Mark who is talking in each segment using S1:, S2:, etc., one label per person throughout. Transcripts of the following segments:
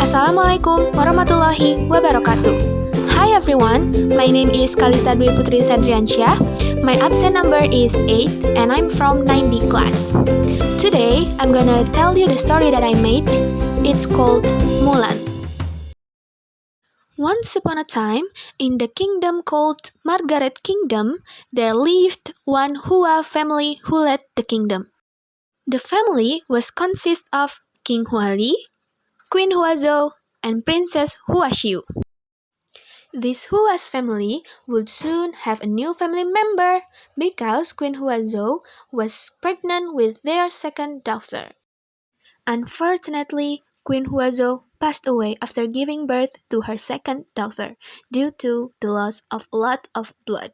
S1: Assalamualaikum warahmatullahi wabarakatuh. Hi everyone, my name is Calistha Dwiputri Sadriansyah. My absent number is 8 and I'm from 9D class. Today, I'm gonna tell you the story that I made. It's called Mulan. Once upon a time, in the kingdom called Margaret Kingdom, there lived one Hua family who led the kingdom. The family was consist of King Huali, Queen Huazhou, and Princess Huaxiu. This Hua's family would soon have a new family member because Queen Huazhou was pregnant with their second daughter. Unfortunately, Queen Huazhou passed away after giving birth to her second daughter due to the loss of a lot of blood.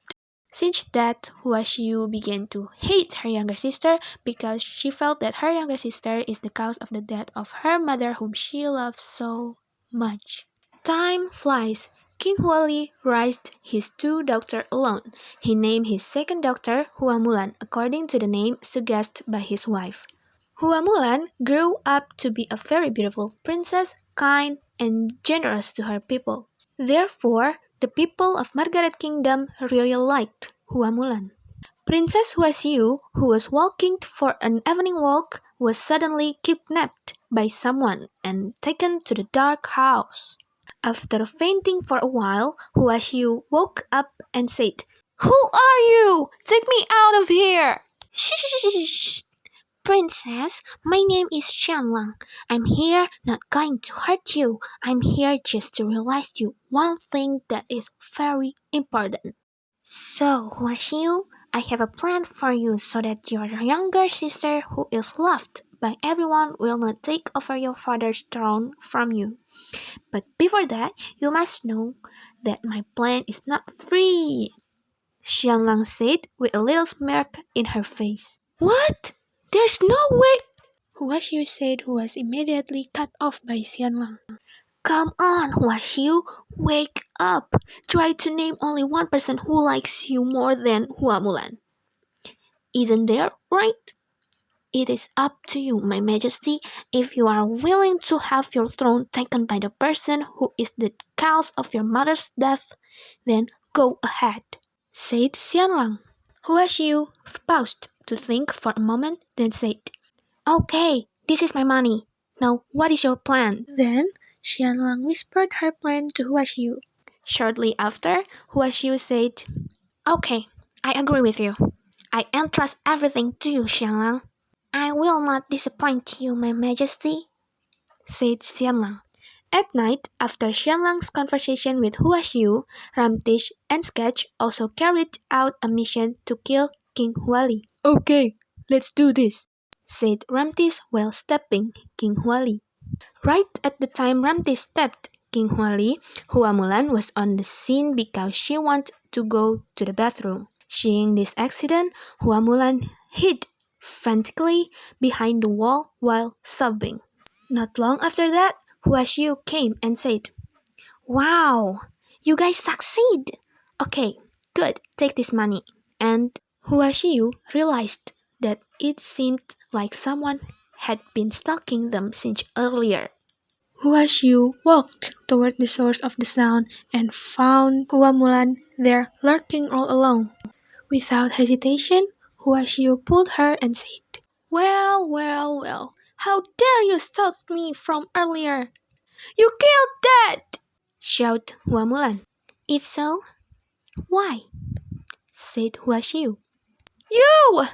S1: Since that, Huaxiu began to hate her younger sister because she felt that her younger sister is the cause of the death of her mother whom she loved so much. Time flies. King Huali raised his two daughters alone. He named his second daughter Hua Mulan according to the name suggested by his wife. Hua Mulan grew up to be a very beautiful princess, kind and generous to her people. Therefore, the people of Margaret Kingdom really liked Hua Mulan. Princess Huaxiu, who was walking for an evening walk, was suddenly kidnapped by someone and taken to the dark house. After fainting for a while, Huaxiu woke up and said, "Who are you? Take me out of here!" "Shh! Princess, my name is Xianlang. I'm here not going to hurt you. I'm here just to realize you one thing that is very important. So, Huaxiu, I have a plan for you so that your younger sister, who is loved by everyone, will not take over your father's throne from you. But before that, you must know that my plan is not free," Xianlang said with a little smirk in her face. "What? There's no way," Huaxiu said, who was immediately cut off by Xianlang. "Come on, Huaxiu, wake up. Try to name only one person who likes you more than Hua Mulan. Isn't there, right? It is up to you, my majesty. If you are willing to have your throne taken by the person who is the cause of your mother's death, then go ahead," said Xianlang. Huaxiu paused to think for a moment, then said, "Okay, this is my money. Now, what is your plan?" Then Xianlang whispered her plan to Huaxiu. Shortly after, Huaxiu said, "Okay, I agree with you. I entrust everything to you, Xianlang." "I will not disappoint you, my majesty," said Xianlang. At night, after Xianlang's conversation with Huaxiu, Ramtish and Sketch also carried out a mission to kill King Huali. "Okay, let's do this," said Ramtish while stepping King Huali. Right at the time Ramtish stepped King Huali, Hua Mulan was on the scene because she wanted to go to the bathroom. Seeing this accident, Hua Mulan hid frantically behind the wall while sobbing. Not long after that, Huaxiu came and said, "Wow, you guys succeed! Okay, good, take this money." And Huaxiu realized that it seemed like someone had been stalking them since earlier. Huaxiu walked toward the source of the sound and found Hua Mulan there lurking all alone. Without hesitation, Huaxiu pulled her and said, Well, how dare you stalk me from earlier? You killed Dad!" shouted Hua Mulan. "If so, why?" said Huaxiu. "You!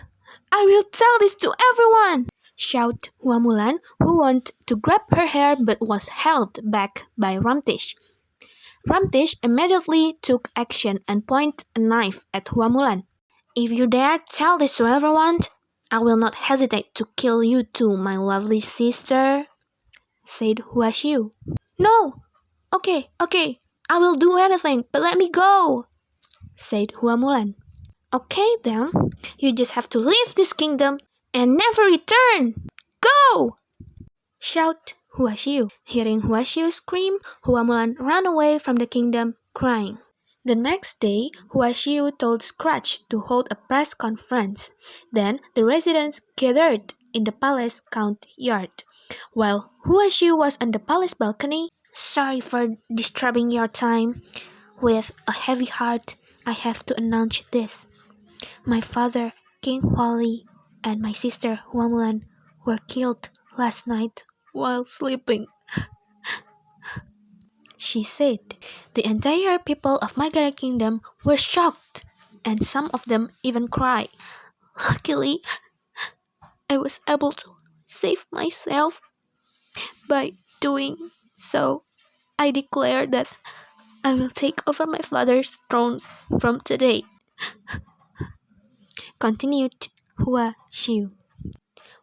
S1: I will tell this to everyone!" shouted Hua Mulan, who wanted to grab her hair but was held back by Ramtish. Ramtish immediately took action and pointed a knife at Hua Mulan. "If you dare tell this to everyone, I will not hesitate to kill you too, my lovely sister," said Huaxiu. "No! Okay, I will do anything, but let me go," said Hua Mulan. "Okay then, you just have to leave this kingdom and never return. Go!" shouted Huaxiu. Hearing Huaxiu scream, Hua Mulan ran away from the kingdom, crying. The next day, Huaxiu told Scratch to hold a press conference. Then the residents gathered in the palace courtyard. While Huashu was on the palace balcony, "Sorry for disturbing your time. With a heavy heart, I have to announce this. My father, King Huali, and my sister Huamulan were killed last night while sleeping," she said. The entire people of Margaret Kingdom were shocked, and some of them even cried. "Luckily, I was able to save myself. By doing so, I declare that I will take over my father's throne from today," continued Hua Xiu.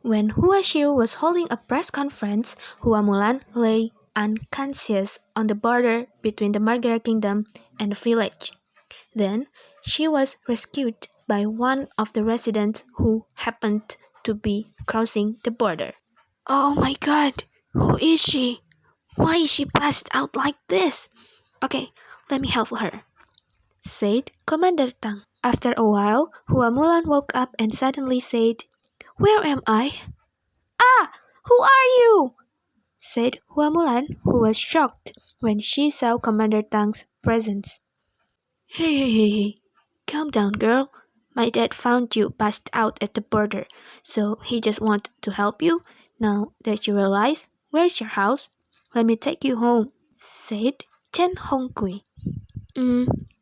S1: When Hua Xiu was holding a press conference, Hua Mulan lay unconscious on the border between the Margaret Kingdom and the village. Then she was rescued by one of the residents who happened to be crossing the border. "Oh my God, who is she? Why is she passed out like this? Okay, let me help her," said Commander Tang. After a while, Hua Mulan woke up and suddenly said, "Where am I?" "Ah, who are you?" said Hua Mulan, who was shocked when she saw Commander Tang's presence. Hey, calm down, girl. My dad found you passed out at the border, so he just wanted to help you. Now that you realize, where's your house? Let me take you home," said Chen Hongkui.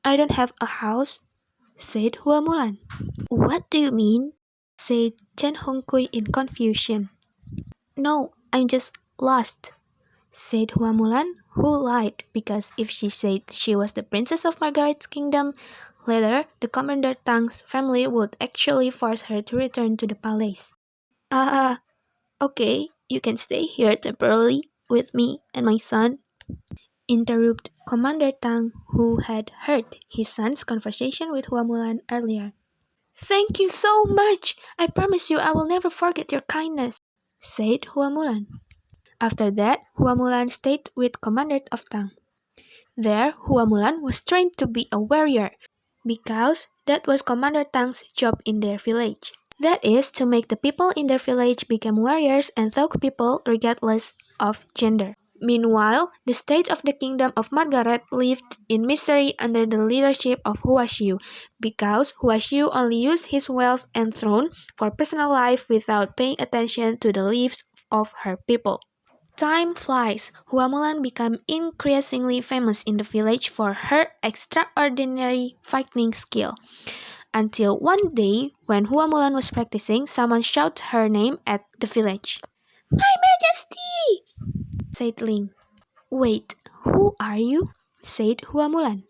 S1: I don't have a house," said Hua Mulan. "What do you mean?" said Chen Hongkui in confusion. "No, I'm just lost," said Hua Mulan, who lied because if she said she was the princess of Margaret's kingdom, later the Commander Tang's family would actually force her to return to the palace. Okay, you can stay here temporarily with me and my son," interrupted Commander Tang, who had heard his son's conversation with Hua Mulan earlier. "Thank you so much. I promise you I will never forget your kindness," said Hua Mulan. After that, Hua Mulan stayed with Commander of Tang. There, Hua Mulan was trained to be a warrior, because that was Commander Tang's job in their village. That is, to make the people in their village become warriors and thug people regardless of gender. Meanwhile, the state of the kingdom of Margaret lived in misery under the leadership of Hua Xiu, because Hua Xiu only used his wealth and throne for personal life without paying attention to the lives of her people. Time flies. Hua Mulan became increasingly famous in the village for her extraordinary fighting skill. Until one day, when Hua Mulan was practicing, someone shouted her name at the village. "My Majesty!" said Ling. "Wait, who are you?" said Hua Mulan.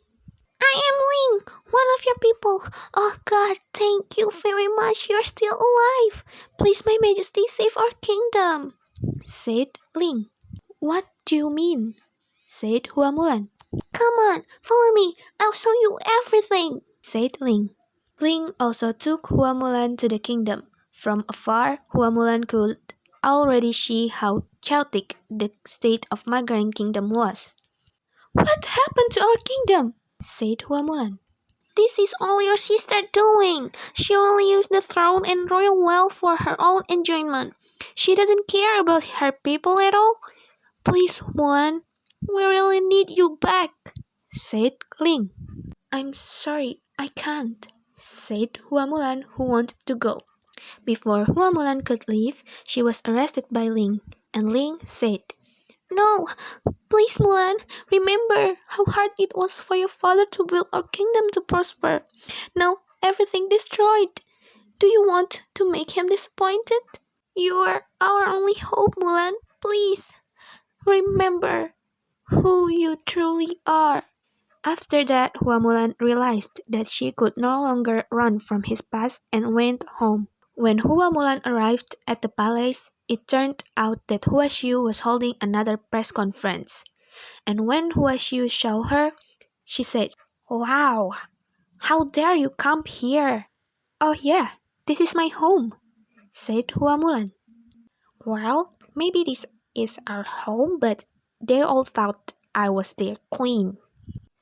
S1: "I am Ling, one of your people. Oh God, thank you very much. You're still alive. Please, my Majesty, save our kingdom," said Ling. "What do you mean?" said Hua Mulan. "Come on, follow me. I'll show you everything," said Ling. Ling also took Hua Mulan to the kingdom. From afar, Hua Mulan could already see how chaotic the state of Margaret Kingdom was. "What happened to our kingdom?" said Hua Mulan. "This is all your sister doing. She only used the throne and royal wealth for her own enjoyment. She doesn't care about her people at all. Please, Mulan, we really need you back," said Ling. "I'm sorry, I can't," said Hua Mulan, who wanted to go. Before Hua Mulan could leave, she was arrested by Ling, and Ling said, "No, please, Mulan, remember how hard it was for your father to build our kingdom to prosper. Now everything destroyed. Do you want to make him disappointed? You are our only hope, Mulan. Please, remember who you truly are." After that, Hua Mulan realized that she could no longer run from his past and went home. When Hua Mulan arrived at the palace, it turned out that Hua Xiu was holding another press conference. And when Hua Xiu saw her, she said, "Wow, how dare you come here?" "Oh yeah, this is my home," said Hua Mulan. "Well, maybe this is our home, but they all thought I was their queen,"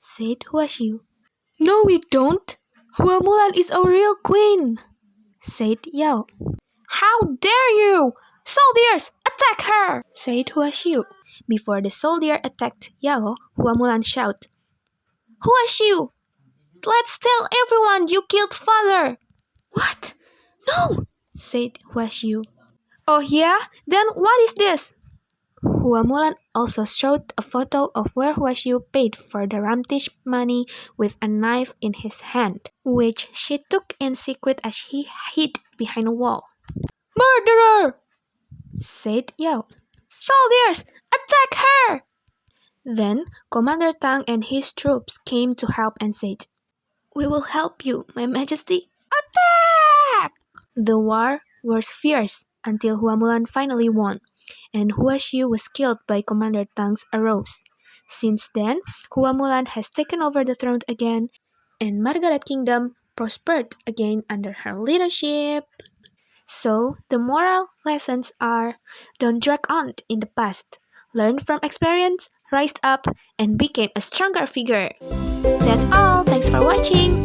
S1: said Hua Xiu. "No, we don't. Hua Mulan is our real queen," said Yao. "How dare you! Soldiers, Attack her! Said Hua Xiu. Before the soldier attacked Yao, Hua Mulan shouted, Hua Xiu! Let's tell everyone you killed father! What? No! Said Hua Xiu. Oh yeah? Then what is this? Hua Mulan also showed a photo of where Hua Xiu paid for the ramtish money with a knife in his hand, which she took in secret as he hid behind a wall. Murderer! Said Yao. Soldiers, attack her! Then Commander Tang and his troops came to help and said, We will help you, my majesty. Attack! The war was fierce until Hua Mulan finally won, and Hua Xiu was killed by Commander Tang's arrows. Since then, Hua Mulan has taken over the throne again, and Margaret Kingdom prospered again under her leadership. So, the moral lessons are, don't drag on in the past. Learn from experience, rise up, and become a stronger figure. That's all. Thanks for watching.